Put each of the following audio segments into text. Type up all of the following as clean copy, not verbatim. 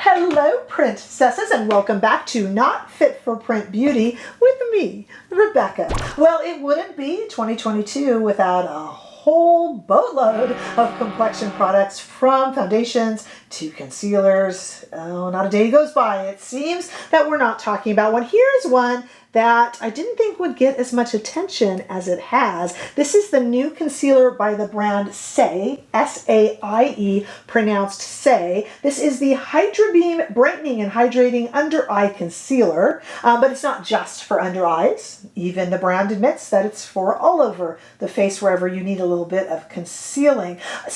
Hello, princesses, and welcome back to Not Fit for Print Beauty with me, Rebecca. Well, it wouldn't be 2022 without a whole boatload of complexion products, from foundations to concealers. Oh, not a day goes by, it seems, that we're not talking about one. Here's one that I didn't think would get as much attention as it has. This is the new concealer by the brand Saie, S-A-I-E, pronounced Saie. This is the Hydrabeam Brightening and Hydrating Under Eye Concealer, but it's not just for under eyes. Even the brand admits that it's for all over the face, wherever you need a little bit of concealing. And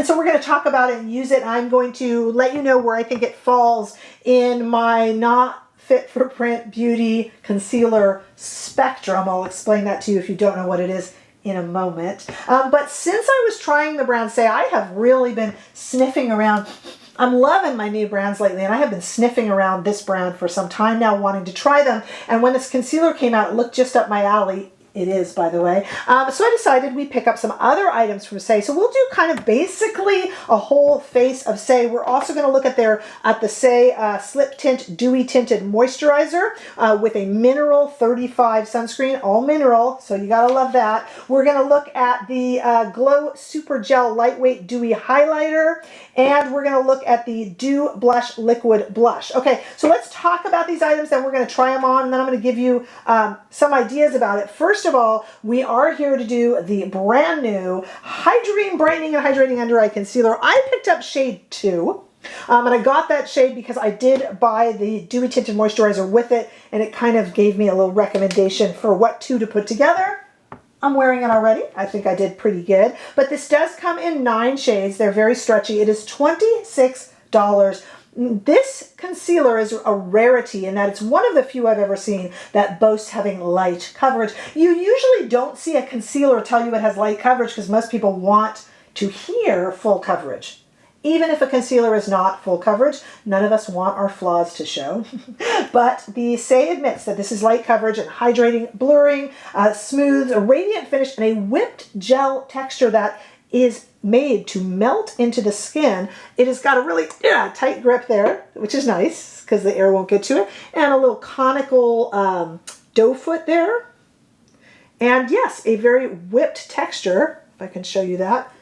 so we're going to talk about it and use it. I'm going to let you know where I think it falls in my Not Fit for Print Beauty concealer spectrum. I'll explain that to you if you don't know what it is in a moment. But since I was trying the brand Saie, I have really been sniffing around. I'm loving my new brands lately, and I have been sniffing around this brand for some time now, wanting to try them. And when this concealer came out, it looked just up my alley. It is, by the way. So I decided we'd pick up some other items from Saie. So we'll do kind of basically a whole face of Saie. We're also going to look at the Saie Slip Tint Dewy Tinted Moisturizer with a mineral 35 sunscreen, all mineral, so you gotta love that. We're going to look at the Glow Super Gel Lightweight Dewy Highlighter, and we're going to look at the Dew Blush Liquid Blush. Okay, so let's talk about these items, then we're going to try them on, and then I'm going to give you some ideas about it. First of all, we are here to do the brand new Hydrabeam Brightening and Hydrating Under Eye Concealer. I picked up shade 2. And I got that shade because I did buy the Dewy Tinted Moisturizer with it, and it kind of gave me a little recommendation for what two to put together. I'm wearing it already. I think I did pretty good. But this does come in 9 shades. They're very stretchy. It is $26. This concealer is a rarity in that it's one of the few I've ever seen that boasts having light coverage. You usually don't see a concealer tell you it has light coverage because most people want to hear full coverage. Even if a concealer is not full coverage, none of us want our flaws to show. But the Saie admits that this is light coverage and hydrating, blurring, smooth, a radiant finish, and a whipped gel texture that is made to melt into the skin. It has got a really tight grip there, which is nice because the air won't get to it, and a little conical doe foot there. And yes, a very whipped texture, if I can show you that.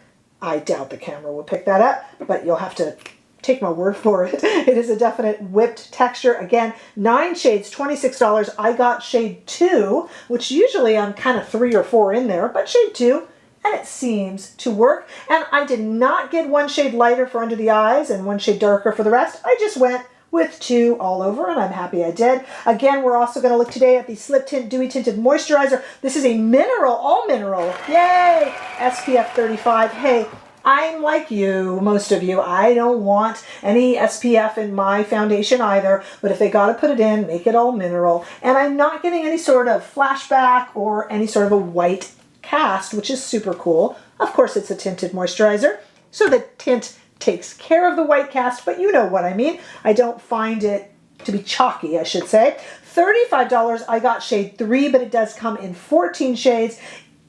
I doubt the camera will pick that up, but you'll have to take my word for it. It is a definite whipped texture. Again, 9 shades, $26. I got shade 2, which usually I'm kind of 3 or 4 in there, but shade 2. And it seems to work. And I did not get 1 shade lighter for under the eyes and 1 shade darker for the rest. I just went with 2 all over, and I'm happy I did. Again, we're also going to look today at the Slip Tint Dewy Tinted Moisturizer. This is a mineral, all mineral. Yay! SPF 35. Hey, I'm like you, most of you. I don't want any SPF in my foundation either, but if they got to put it in, make it all mineral. And I'm not getting any sort of flashback or any sort of a white cast, which is super cool. Of course, it's a tinted moisturizer, so the tint takes care of the white cast, but you know what I mean. I don't find it to be chalky, I should say. $35, I got shade 3, but it does come in 14 shades.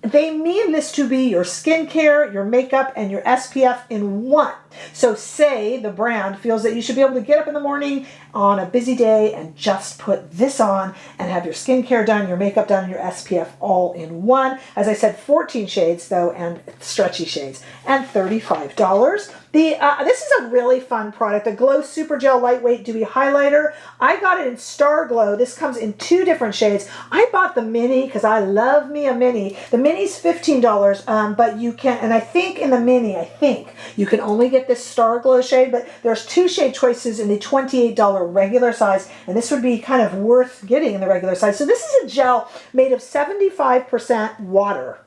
They mean this to be your skincare, your makeup, and your SPF in one. So Saie, the brand, feels that you should be able to get up in the morning on a busy day and just put this on and have your skincare done, your makeup done, and your SPF all in one. As I said, 14 shades though, and stretchy shades, and $35. This is a really fun product, the Glow Super Gel Lightweight Dewy Highlighter. I got it in Star Glow. This comes in 2 different shades. I bought the mini because I love me a mini. The mini's $15, but you can, and I think in the mini, you can only get this Star Glow shade, but there's 2 shade choices in the $28 regular size, and this would be kind of worth getting in the regular size. So this is a gel made of 75% water.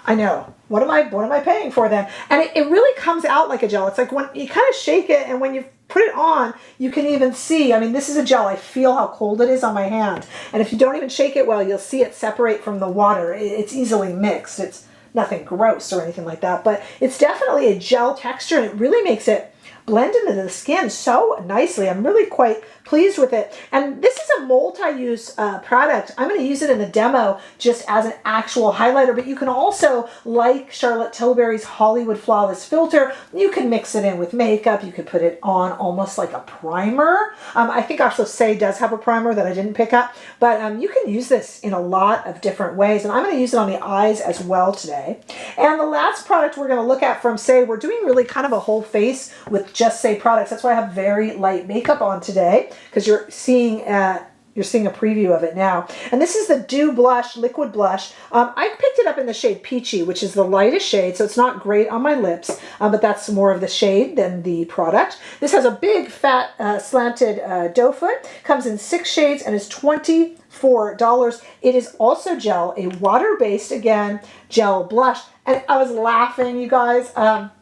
I know. What am I paying for then? And it really comes out like a gel. It's like when you kind of shake it, and when you put it on, you can even see, I mean, this is a gel. I feel how cold it is on my hand. And if you don't even shake it well, you'll see it separate from the water. It's easily mixed. It's nothing gross or anything like that, but it's definitely a gel texture, and it really makes it blend into the skin so nicely. I'm really quite pleased with it. And this is a multi-use product. I'm going to use it in the demo just as an actual highlighter, but you can also, like Charlotte Tilbury's Hollywood Flawless Filter, you can mix it in with makeup. You could put it on almost like a primer. I think also Saie does have a primer that I didn't pick up, but you can use this in a lot of different ways, and I'm going to use it on the eyes as well today. And the last product we're going to look at from Saie, we're doing really kind of a whole face with just Saie products. That's why I have very light makeup on today, because you're seeing a preview of it now. And this is the Dew Blush, Liquid Blush. I picked it up in the shade Peachy, which is the lightest shade, so it's not great on my lips, but that's more of the shade than the product. This has a big, fat, slanted doe foot. Comes in 6 shades and is $24. It is also gel, a water-based, again, gel blush. And I was laughing, you guys.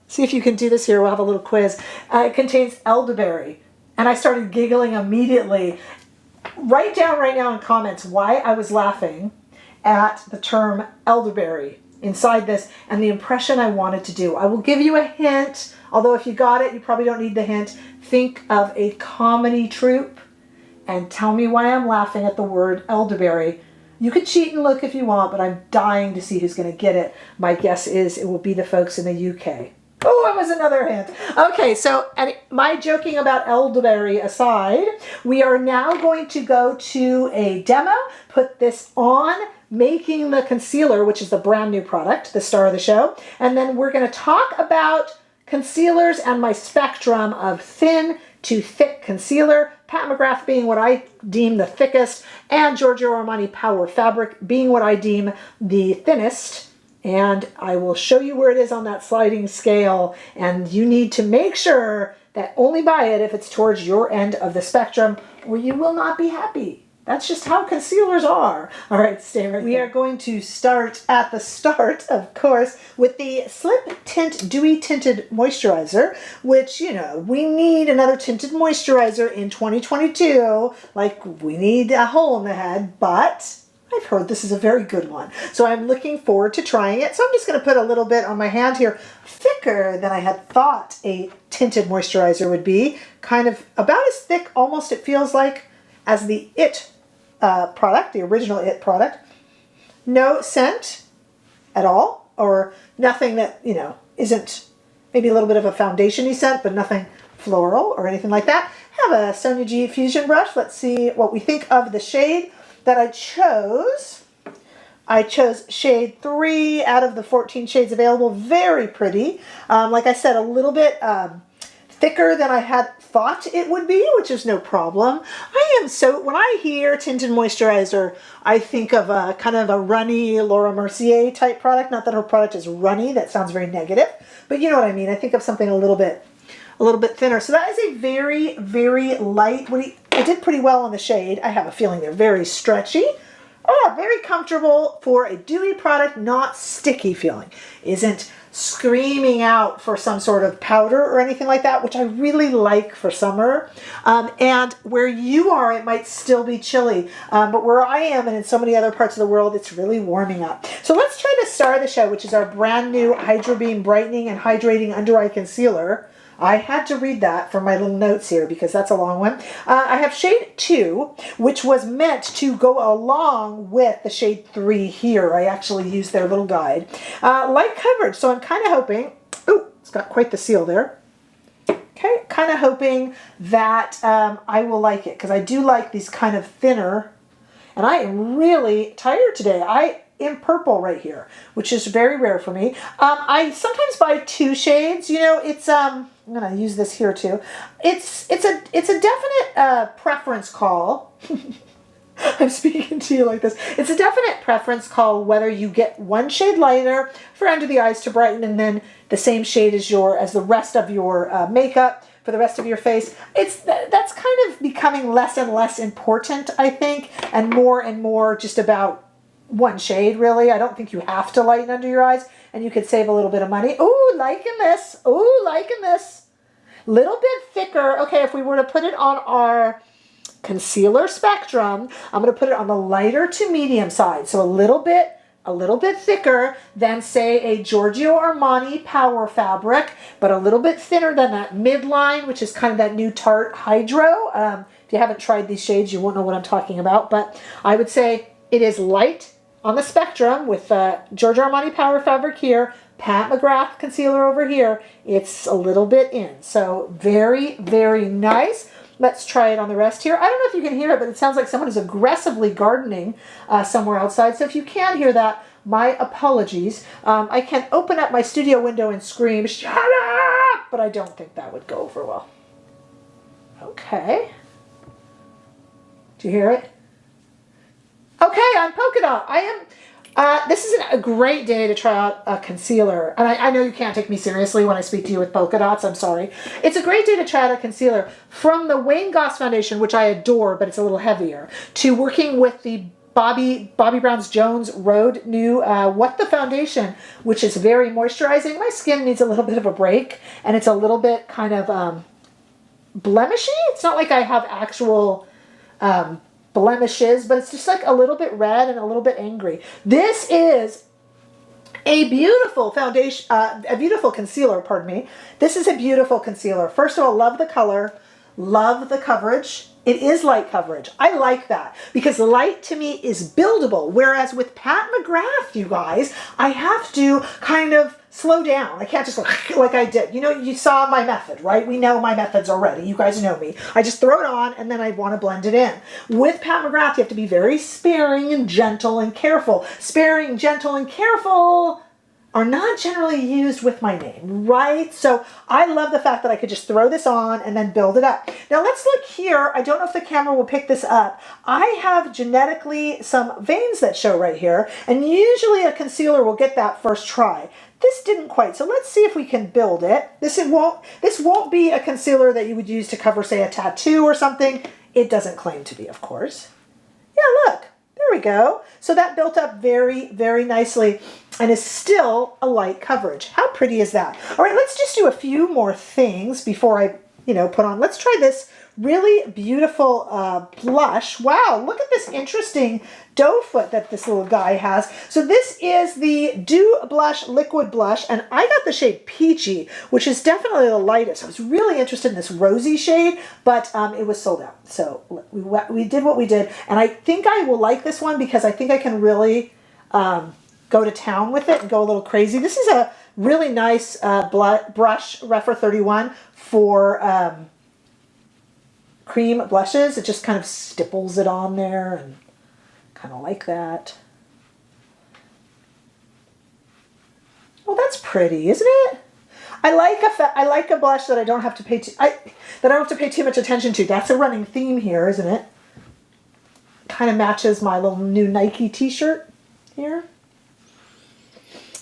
See if you can do this here. We'll have a little quiz. It contains elderberry. And I started giggling immediately. Write down right now in comments why I was laughing at the term elderberry inside this and the impression I wanted to do. I will give you a hint, although if you got it, you probably don't need the hint. Think of a comedy troupe and tell me why I'm laughing at the word elderberry. You could cheat and look if you want, but I'm dying to see who's going to get it. My guess is it will be the folks in the UK. Oh, it was another hint. Okay, so and my joking about elderberry aside, we are now going to go to a demo, put this on, making the concealer, which is the brand new product, the star of the show, and then we're going to talk about concealers and my spectrum of thin to thick concealer, Pat McGrath being what I deem the thickest, and Giorgio Armani Power Fabric being what I deem the thinnest. And I will show you where it is on that sliding scale, and you need to make sure that only buy it if it's towards your end of the spectrum, or you will not be happy. That's just how concealers are. All right, stay right there. We are going to start at the start, of course, with the Slip Tint Dewy Tinted Moisturizer, which, you know, we need another tinted moisturizer in 2022. Like, we need a hole in the head, but I've heard this is a very good one. So I'm looking forward to trying it. So I'm just going to put a little bit on my hand here, thicker than I had thought a tinted moisturizer would be. Kind of about as thick, almost it feels like, as the IT product, the original IT product. No scent at all, or nothing that, you know, isn't maybe a little bit of a foundation-y scent, but nothing floral or anything like that. I have a Sonia G Fusion brush. Let's see what we think of the shade that I chose. I chose shade 3 out of the 14 shades available. Very pretty. Like I said, a little bit thicker than I had thought it would be, which is no problem. When I hear tinted moisturizer, I think of a kind of a runny Laura Mercier type product. Not that her product is runny. That sounds very negative. But you know what I mean. I think of something a little bit thinner. So that is a very, very light. I did pretty well on the shade. I have a feeling they're very stretchy. Oh, very comfortable for a dewy product, not sticky feeling. Isn't screaming out for some sort of powder or anything like that, which I really like for summer. And where you are, it might still be chilly. But where I am and in so many other parts of the world, it's really warming up. So let's try the star of the show, which is our brand new Hydrabeam Brightening and Hydrating Under Eye Concealer. I had to read that for my little notes here because that's a long one. I have shade 2, which was meant to go along with the shade 3 here. I actually used their little guide. Light coverage, so I'm kind of hoping, ooh, it's got quite the seal there. Okay, kind of hoping that I will like it because I do like these kind of thinner, and I am really tired today. I am purple right here, which is very rare for me. I sometimes buy 2 shades. You know, it's I'm gonna use this here too. It's a definite preference call. I'm speaking to you like this. It's a definite preference call whether you get 1 shade lighter for under the eyes to brighten, and then the same shade as the rest of your makeup for the rest of your face. That's kind of becoming less and less important, I think, and more just about 1 shade, really. I don't think you have to lighten under your eyes, and you could save a little bit of money. Ooh, liking this. Ooh, liking this. Little bit thicker. Okay, if we were to put it on our concealer spectrum, I'm going to put it on the lighter to medium side. So a little bit a little bit thicker than, say, a Giorgio Armani Power Fabric, but a little bit thinner than that midline, which is kind of that new Tarte Hydro. If you haven't tried these shades, you won't know what I'm talking about, but I would say it is light on the spectrum with Giorgio Armani Power Fabric here, Pat McGrath concealer over here. It's a little bit in, so very, very nice. Let's try it on the rest here. I don't know if you can hear it, but it sounds like someone is aggressively gardening somewhere outside. So if you can't hear that, my apologies. I can open up my studio window and scream, "Shut up!" But I don't think that would go over well. Okay. Do you hear it? Okay, on Polka Dot. This is a great day to try out a concealer. And I know you can't take me seriously when I speak to you with polka dots. I'm sorry. It's a great day to try out a concealer. From the Wayne Goss foundation, which I adore, but it's a little heavier, to working with the Bobbi Brown's Jones Road new What the Foundation, which is very moisturizing. My skin needs a little bit of a break, and it's a little bit kind of blemishy. It's not like I have actual blemishes, but it's just like a little bit red and a little bit angry. This is a beautiful foundation, a beautiful concealer, pardon me. This is a beautiful concealer. First of all, love the color, love the coverage. It is light coverage. I like that because light to me is buildable. Whereas with Pat McGrath, you guys, I have to kind of slow down. I can't just go like I did. You know, you saw my method, right? We know my methods already. You guys know me. I just throw it on and then I want to blend it in. With Pat McGrath, you have to be very sparing and gentle and careful. Sparing, gentle, and careful are not generally used with my name, right? So I love the fact that I could just throw this on and then build it up. Now let's look here. I don't know if the camera will pick this up. I have genetically some veins that show right here, and usually a concealer will get that first try. This didn't quite, so let's see if we can build it. This won't be a concealer that you would use to cover, say, a tattoo or something. It doesn't claim to be, of course. Yeah, look. There we go. So that built up very, very nicely and is still a light coverage. How pretty is that? All right, let's just do a few more things before I, put on. Let's try this really beautiful blush. Wow, look at this interesting doe foot that this little guy has. So this is the Dew Blush Liquid Blush, and I got the shade Peachy, which is definitely the lightest. I was really interested in this rosy shade, but it was sold out. So we did what we did, and I think I will like this one because I think I can really go to town with it and go a little crazy. This is a really nice brush, Refer 31, for cream blushes. It just kind of stipples it on there and kind of like that. Oh, that's pretty, isn't it? I like a blush that I don't have to pay too much attention to. That's a running theme here, isn't it? Kind of matches my little new Nike t-shirt here.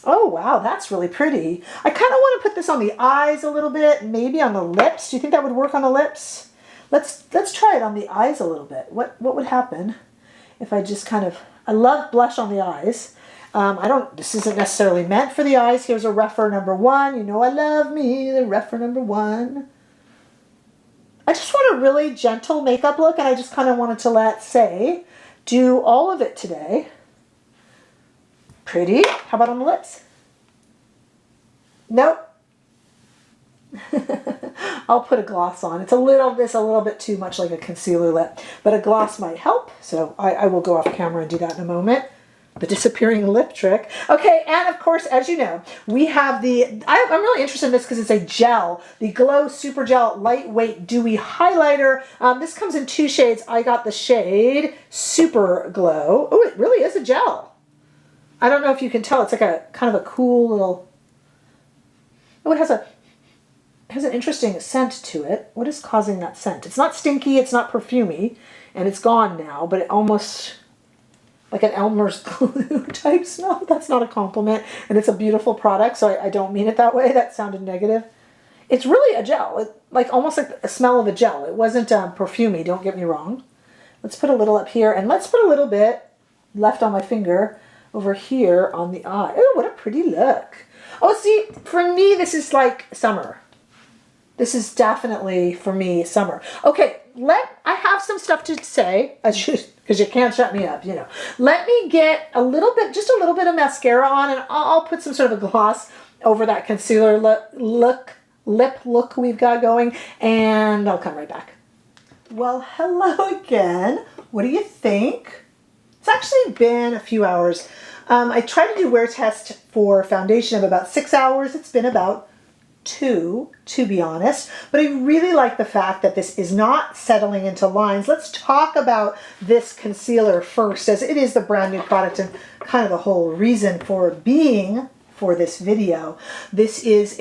Oh, wow, that's really pretty. I kind of want to put this on the eyes a little bit, maybe on the lips. Do you think that would work on the lips? Let's try it on the eyes a little bit. What would happen if I just kind of, I love blush on the eyes. This isn't necessarily meant for the eyes. Here's a Refer number 1. You know I love me, the Refer number 1. I just want a really gentle makeup look, and I just kind of wanted to let Saie do all of it today. Pretty. How about on the lips? Nope. I'll put a gloss on. It's a little bit too much like a concealer lip, but a gloss might help. So I will go off camera and do that in a moment. The disappearing lip trick. Okay, and of course, as you know, we have I'm really interested in this because it's a gel, the Glow Super Gel Lightweight Dewy Highlighter. This comes in 2 shades. I got the shade Super Glow. Oh, it really is a gel. I don't know if you can tell. It's like a kind of a cool little, oh, it has an interesting scent to it. What is causing that scent? It's not stinky, it's not perfumey, and it's gone now, but it almost like an Elmer's glue type smell. That's not a compliment, and it's a beautiful product, so I don't mean it that way. That sounded negative. It's really a gel, like almost like a smell of a gel. It wasn't perfumey, don't get me wrong. Let's put a little up here, and let's put a little bit left on my finger over here on the eye. Oh, what a pretty look. Oh, see, for me, this is like summer. This is definitely, for me, summer. Okay, I have some stuff to say, because you can't shut me up, you know. Let me get just a little bit of mascara on, and I'll put some sort of a gloss over that concealer lip look we've got going, and I'll come right back. Well, hello again. What do you think? It's actually been a few hours. I tried to do wear test for foundation of about 6 hours. It's been about 2, to be honest, but I really like the fact that this is not settling into lines. Let's talk about this concealer first, as it is the brand new product and kind of the whole reason for being for this video. This is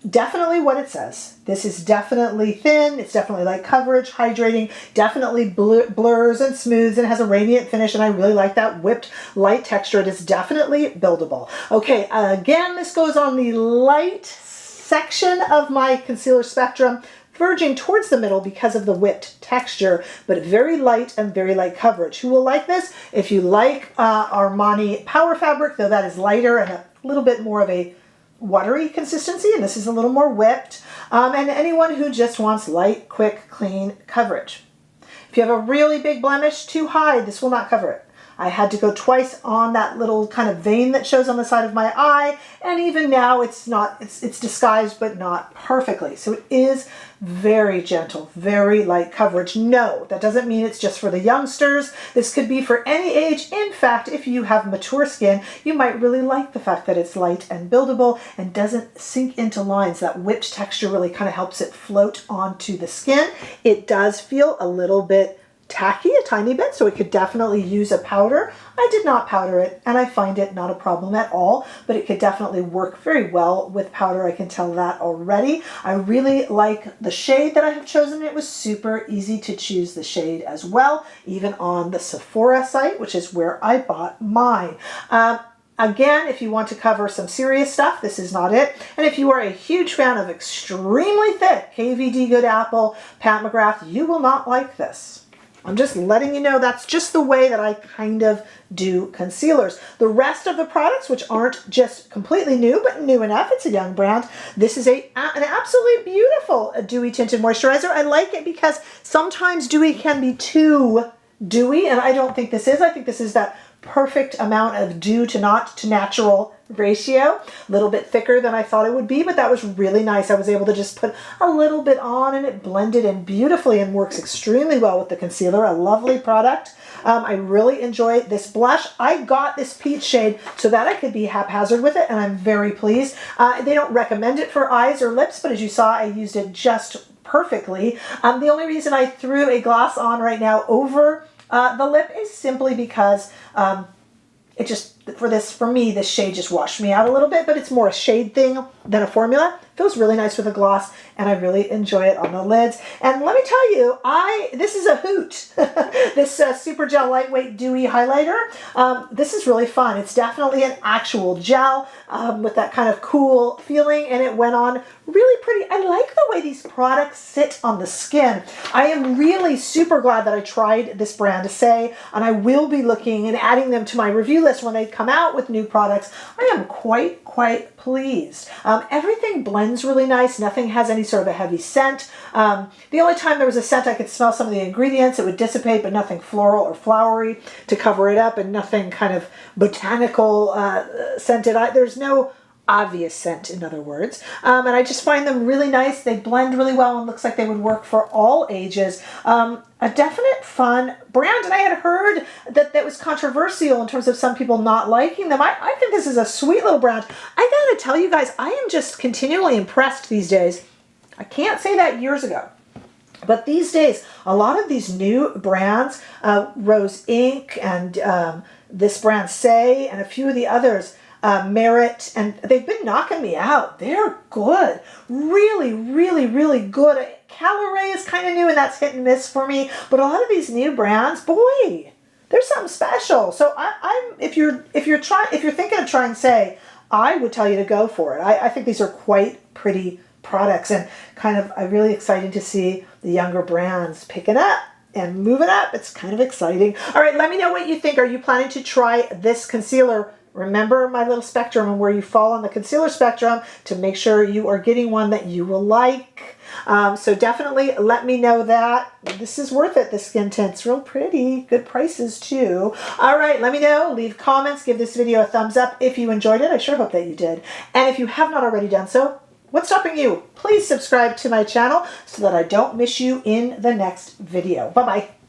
definitely what it says. This is definitely thin, it's definitely light coverage, hydrating, definitely blurs and smooths, and has a radiant finish, and I really like that whipped light texture. It is definitely buildable. Okay, again, this goes on the light section of my concealer spectrum, verging towards the middle because of the whipped texture, but very light and very light coverage. Who will like this? If you like Armani Power Fabric, though that is lighter and a little bit more of a watery consistency, and this is a little more whipped, and anyone who just wants light, quick, clean coverage. If you have a really big blemish, too high, this will not cover it. I had to go twice on that little kind of vein that shows on the side of my eye, and even now it's disguised, but not perfectly. So it is very gentle, very light coverage. No, that doesn't mean it's just for the youngsters. This could be for any age. In fact, if you have mature skin, you might really like the fact that it's light and buildable and doesn't sink into lines. That whipped texture really kind of helps it float onto the skin. It does feel a little bit tacky, a tiny bit, so it could definitely use a powder. I did not powder it, and I find it not a problem at all, but it could definitely work very well with powder. I can tell that already. I really like the shade that I have chosen. It was super easy to choose the shade as well, even on the Sephora site, which is where I bought mine. Again, if you want to cover some serious stuff, this is not it. And if you are a huge fan of extremely thick KVD Good Apple, Pat McGrath, you will not like this. I'm just letting you know that's just the way that I kind of do concealers. The rest of the products, which aren't just completely new, but new enough, it's a young brand. This is an absolutely beautiful Dewy Tinted Moisturizer. I like it because sometimes Dewy can be too dewy, and I don't think this is. I think this is that perfect amount of dew to natural ratio. A little bit thicker than I thought it would be, but that was really nice. I was able to just put a little bit on, and it blended in beautifully and works extremely well with the concealer. A lovely product. I really enjoy this blush. I got this peach shade so that I could be haphazard with it, and I'm very pleased. They don't recommend it for eyes or lips, but as you saw, I used it just perfectly. The only reason I threw a gloss on right now over the lip is simply because it just, for me, this shade just washed me out a little bit, but it's more a shade thing than a formula. Feels really nice with a gloss, and I really enjoy it on the lids. And let me tell you, this is a hoot. This Super Gel Lightweight Dewy Highlighter. This is really fun. It's definitely an actual gel with that kind of cool feeling, and it went on really pretty. I like the way these products sit on the skin. I am really super glad that I tried this brand, Saie, and I will be looking and adding them to my review list when they come out with new products. I am quite pleased. Everything blends really nice. Nothing has any sort of a heavy scent. The only time there was a scent, I could smell some of the ingredients. It would dissipate, but nothing floral or flowery to cover it up, and nothing kind of botanical scented. There's no obvious scent, in other words. And I just find them really nice. They blend really well and looks like they would work for all ages. A definite fun brand, and I had heard that was controversial in terms of some people not liking them. I think this is a sweet little brand. I gotta tell you guys, I am just continually impressed these days. I can't say that years ago, but these days, a lot of these new brands, Rose Inc. and this brand Saie and a few of the others, Merit, and they've been knocking me out. They're good. Really good. Calorie is kind of new, and that's hit and miss for me, but a lot of these new brands, boy, there's something special. So if you're thinking of trying Saie, I would tell you to go for it. I think these are quite pretty products, and I'm really excited to see the younger brands picking up and moving up. It's kind of exciting. All right, let me know what you think. Are you planning to try this concealer? Remember my little spectrum and where you fall on the concealer spectrum to make sure you are getting one that you will like. So definitely let me know that. This is worth it, the skin tint's real pretty. Good prices too. All right, let me know. Leave comments. Give this video a thumbs up if you enjoyed it. I sure hope that you did. And if you have not already done so, what's stopping you? Please subscribe to my channel so that I don't miss you in the next video. Bye-bye.